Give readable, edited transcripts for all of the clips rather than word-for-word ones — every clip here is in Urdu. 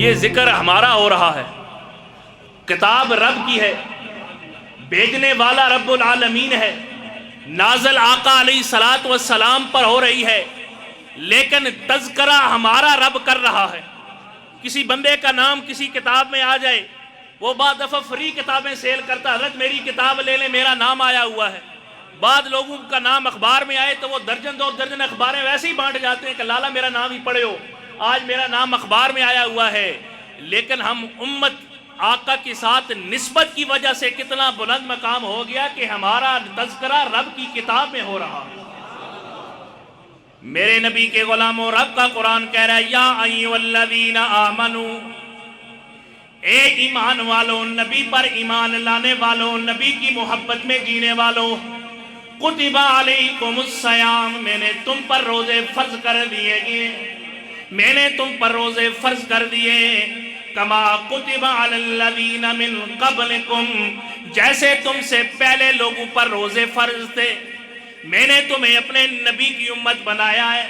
یہ ذکر ہمارا ہو رہا ہے، کتاب رب کی ہے، بھیجنے والا رب العالمین ہے، نازل آقا علیہ الصلوۃ والسلام پر ہو رہی ہے، لیکن تذکرہ ہمارا رب کر رہا ہے۔ کسی بندے کا نام کسی کتاب میں آ جائے، وہ بعد دفعہ فری کتابیں سیل کرتا، حضرت میری کتاب لے لیں، میرا نام آیا ہوا ہے۔ بعد لوگوں کا نام اخبار میں آئے تو وہ درجن دو درجن اخباریں ویسے ہی بانٹ جاتے ہیں کہ لالا میرا نام ہی پڑھے ہو، آج میرا نام اخبار میں آیا ہوا ہے۔ لیکن ہم امت آقا کے ساتھ نسبت کی وجہ سے کتنا بلند مقام ہو گیا کہ ہمارا تذکرہ رب کی کتاب میں ہو رہا ہے۔ میرے نبی کے غلاموں، رب کا قرآن کہہ رہا ہے یا ایھا الذین آمنو، اے ایمان والو، نبی پر ایمان لانے والو، نبی کی محبت میں جینے والو، کتب علیکم الصیام، میں نے تم پر روزے فرض کر دیے گئے، میں نے تم پر روزے فرض کر دیے، کما کتب علی الذین من قبلکم، جیسے تم سے پہلے لوگوں پر روزے فرض تھے۔ میں نے تمہیں اپنے نبی کی امت بنایا ہے،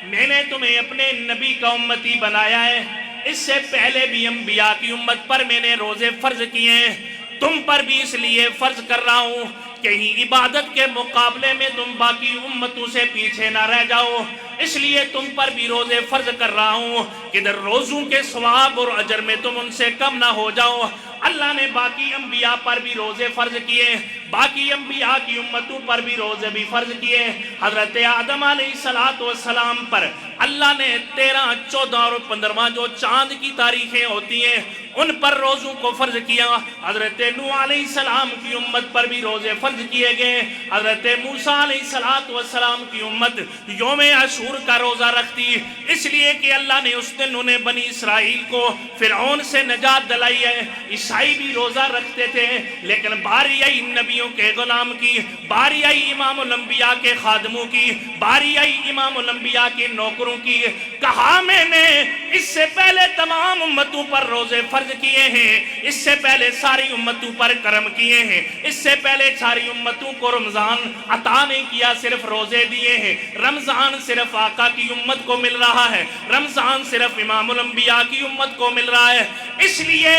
میں نے تمہیں اپنے نبی کا امتی بنایا ہے، اس سے پہلے بھی انبیاء کی امت پر میں نے روزے فرض کیے ہیں، تم پر بھی اس لیے فرض کر رہا ہوں کہیں عبادت کے مقابلے میں تم باقی امتوں سے پیچھے نہ رہ جاؤ، اس لیے تم پر بھی روزے فرض کر رہا ہوں کہ در روزوں کے ثواب اور اجر میں تم ان سے کم نہ ہو جاؤ۔ اللہ نے باقی انبیاء پر بھی روزے فرض کیے، باقی انبیاء کی امتوں پر بھی روزے بھی فرض کیے۔ حضرت آدم علیہ السلام پر اللہ نے 13، 14 اور 15واں جو چاند کی تاریخیں ہوتی ہیں ان پر روزوں کو فرض کیا۔ حضرت نوح علیہ السلام کی امت پر بھی روزے فرض کیے گئے۔ حضرت موسیٰ علیہ السلام کی امت یوم عاشور کا روزہ رکھتی، اس لیے کہ اللہ نے اس دن انہیں بنی اسرائیل کو فرعون سے نجات دلائی ہے۔ عیسائی بھی روزہ رکھتے تھے، لیکن باری آئی نبیوں کے غلام کی، باری آئی امام الانبیاء کے خادموں کی، باری آئی امام الانبیاء کے نوکروں کی، کہا میں نے اس سے پہلے تمام امتوں پر روزے فرض کیے ہیں، اس سے پہلے ساری امتوں پر کرم کیے ہیں، اس سے پہلے ساری امتوں کو رمضان عطا نہیں کیا، صرف روزے دیے ہیں۔ رمضان صرف آقا کی امت کو مل رہا ہے، رمضان صرف امام الانبیاء کی امت کو مل رہا ہے، اس لیے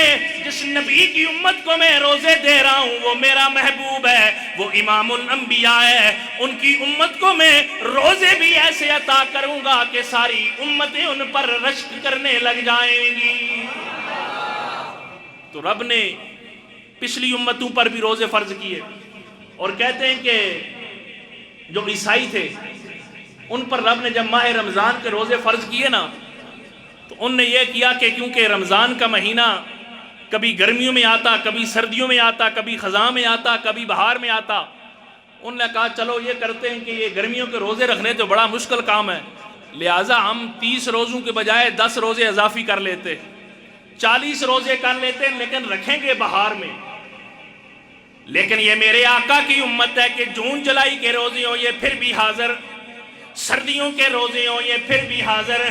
جس نبی کی امت کو میں روزے دے رہا ہوں وہ میرا محبوب ہے، وہ امام الانبیاء ہے، ان کی امت کو میں روزے بھی ایسے عطا کروں گا کہ ساری امتیں ان پر رشک کرنے لگ جائیں گی۔ تو رب نے پچھلی امتوں پر بھی روزے فرض کیے، اور کہتے ہیں کہ جو عیسائی تھے ان پر رب نے جب ماہ رمضان کے روزے فرض کیے نا تو ان نے یہ کیا کہ کیونکہ رمضان کا مہینہ کبھی گرمیوں میں آتا، کبھی سردیوں میں آتا، کبھی خزاں میں آتا، کبھی بہار میں آتا، ان نے کہا چلو یہ کرتے ہیں کہ یہ گرمیوں کے روزے رکھنے تو بڑا مشکل کام ہے، لہٰذا ہم 30 روزوں کے بجائے 10 روزے اضافی کر لیتے، 40 روزے کر لیتے، لیکن رکھیں گے بہار میں۔ لیکن یہ میرے آقا کی امت ہے کہ جون جولائی کے روزے ہوں یہ پھر بھی حاضر، سردیوں کے روزے ہوں یہ پھر بھی حاضر،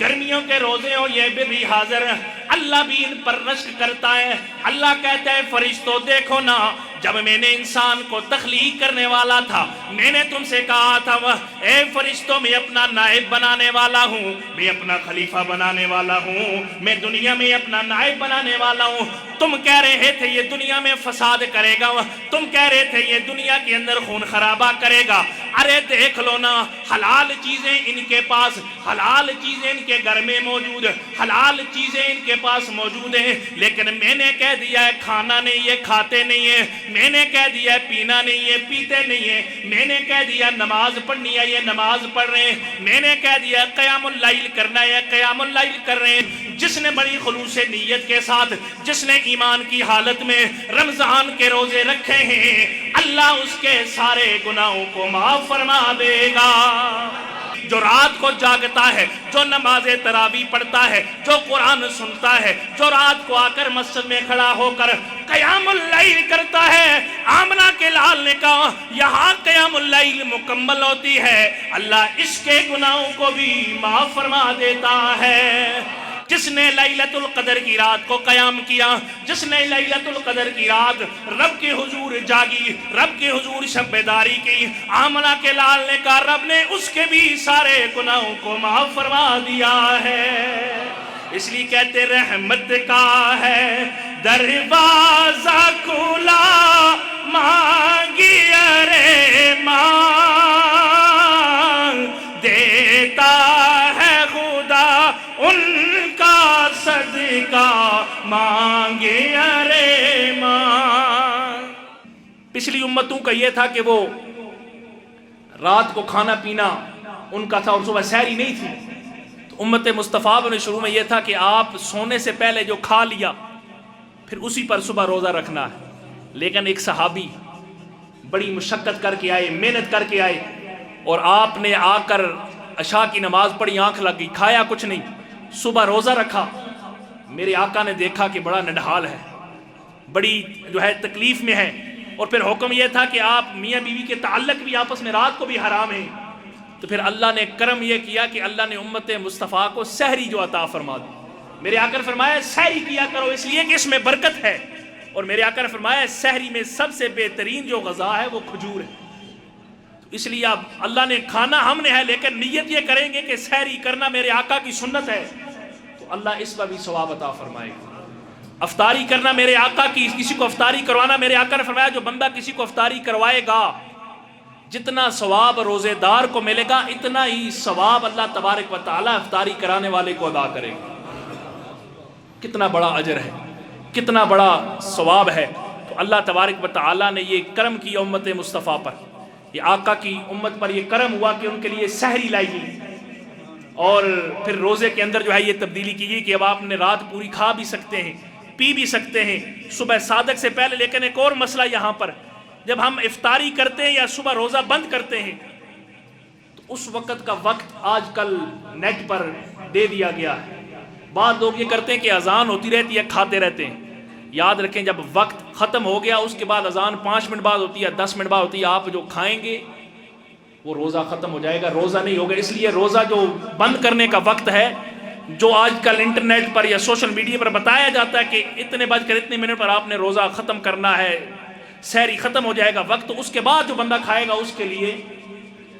گرمیوں کے روزے ہوں یہ بھی حاضر۔ اللہ بھی ان پر رشک کرتا ہے۔ اللہ کہتا ہے فرشتوں دیکھو نا، جب میں نے انسان کو تخلیق کرنے والا تھا میں نے تم سے کہا تھا اے فرشتوں میں اپنا نائب بنانے والا ہوں، میں اپنا خلیفہ بنانے والا ہوں، میں دنیا میں اپنا نائب بنانے والا ہوں۔ تم کہہ رہے تھے یہ دنیا میں فساد کرے گا، تم کہہ رہے تھے یہ دنیا کے اندر خون خرابہ کرے گا، ارے دیکھ لو نا، حلال چیزیں ان کے پاس، حلال چیزیں ان کے گھر میں موجود، حلال چیزیں ان کے پاس موجود ہیں، لیکن میں نے کہہ دیا ہے کھانا نہیں یہ کھاتے نہیں ہے، میں نے کہہ دیا ہے پینا نہیں ہے پیتے نہیں ہے، میں نے کہہ دیا نماز پڑھنی ہے یہ نماز پڑھ رہے ہیں، میں نے کہہ دیا قیام اللیل کرنا ہے قیام اللیل کر رہے ہیں۔ جس نے بڑی خلوص نیت کے ساتھ، جس نے ایمان کی حالت میں رمضان کے روزے رکھے ہیں، اللہ اس کے سارے گناہوں کو معاف فرما دے گا۔ جو رات کو جاگتا ہے، جو نماز تراویح پڑھتا ہے، جو قرآن سنتا ہے، جو رات کو آ کر مسجد میں کھڑا ہو کر قیام اللیل کرتا ہے، آمنہ کے لال نے کہا یہاں قیام اللیل مکمل ہوتی ہے، اللہ اس کے گناہوں کو بھی معاف فرما دیتا ہے۔ جس نے لیلۃ القدر کی رات کو قیام کیا، جس نے لیلۃ القدر کی رات رب کے حضور جاگی، رب کے حضور شب بیداری کی، آمنہ کے لال نے کہا رب نے اس کے بھی سارے گناہوں کو معاف فرما دیا ہے۔ اس لیے کہتے رحمت کا ہے دروازہ کھلا مانگی ارے مانگ دیتا ہے خدا ان کا صدقہ مانگے ارے مانگ۔ پچھلی امتوں کا یہ تھا کہ وہ رات کو کھانا پینا ان کا تھا اور صبح سحری نہیں تھی، تو امت مصطفیٰ نے شروع میں یہ تھا کہ آپ سونے سے پہلے جو کھا لیا پھر اسی پر صبح روزہ رکھنا ہے۔ لیکن ایک صحابی بڑی مشقت کر کے آئے، محنت کر کے آئے، اور آپ نے آ کر عشاء کی نماز پڑھی، آنکھ لگ گئی، کھایا کچھ نہیں، صبح روزہ رکھا۔ میرے آقا نے دیکھا کہ بڑا نڈھال ہے، بڑی جو ہے تکلیف میں ہے، اور پھر حکم یہ تھا کہ آپ میاں بیوی کے تعلق بھی آپس میں رات کو بھی حرام ہے، تو پھر اللہ نے کرم یہ کیا کہ اللہ نے امت مصطفیٰ کو سحری جو عطا فرما دی۔ میرے آقا نے فرمایا سحری کیا کرو اس لیے کہ اس میں برکت ہے، اور میرے آقا نے فرمایا سحری میں سب سے بہترین جو غذا ہے وہ کھجور ہے۔ اس لیے اب اللہ نے کھانا ہم نے ہے، لیکن نیت یہ کریں گے کہ سحری کرنا میرے آقا کی سنت ہے، تو اللہ اس پر بھی ثواب عطا فرمائے گا۔ افطاری کرنا میرے آقا کی، کسی کو افطاری کروانا، میرے آقا نے فرمایا جو بندہ کسی کو افطاری کروائے گا جتنا ثواب روزے دار کو ملے گا اتنا ہی ثواب اللہ تبارک و تعالی افطاری کرانے والے کو ادا کرے گا۔ کتنا بڑا اجر ہے، کتنا بڑا ثواب ہے۔ تو اللہ تبارک و تعالی نے یہ کرم کیا امت مصطفیٰ پر، یہ آقا کی امت پر یہ کرم ہوا کہ ان کے لیے سحری لائی گئی، اور پھر روزے کے اندر جو ہے یہ تبدیلی کی گئی کہ اب آپ نے رات پوری کھا بھی سکتے ہیں، پی بھی سکتے ہیں صبح صادق سے پہلے۔ لیکن ایک اور مسئلہ یہاں پر، جب ہم افطاری کرتے ہیں یا صبح روزہ بند کرتے ہیں تو اس وقت کا وقت آج کل نیٹ پر دے دیا گیا ہے۔ بعض لوگ یہ کرتے ہیں کہ اذان ہوتی رہتی ہے، کھاتے رہتے ہیں۔ یاد رکھیں جب وقت ختم ہو گیا اس کے بعد اذان 5 منٹ بعد ہوتی ہے، 10 منٹ بعد ہوتی ہے، آپ جو کھائیں گے وہ روزہ ختم ہو جائے گا، روزہ نہیں ہوگا۔ اس لیے روزہ جو بند کرنے کا وقت ہے، جو آج کل انٹرنیٹ پر یا سوشل میڈیا پر بتایا جاتا ہے کہ اتنے بج کر اتنے منٹ پر آپ نے روزہ ختم کرنا ہے، سحری ختم ہو جائے گا وقت، اس کے بعد جو بندہ کھائے گا اس کے لیے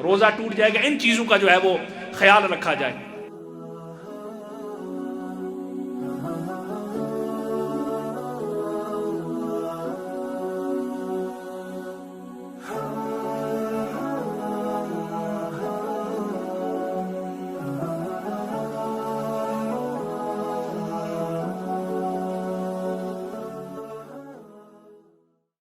روزہ ٹوٹ جائے گا۔ ان چیزوں کا جو ہے وہ خیال رکھا جائے۔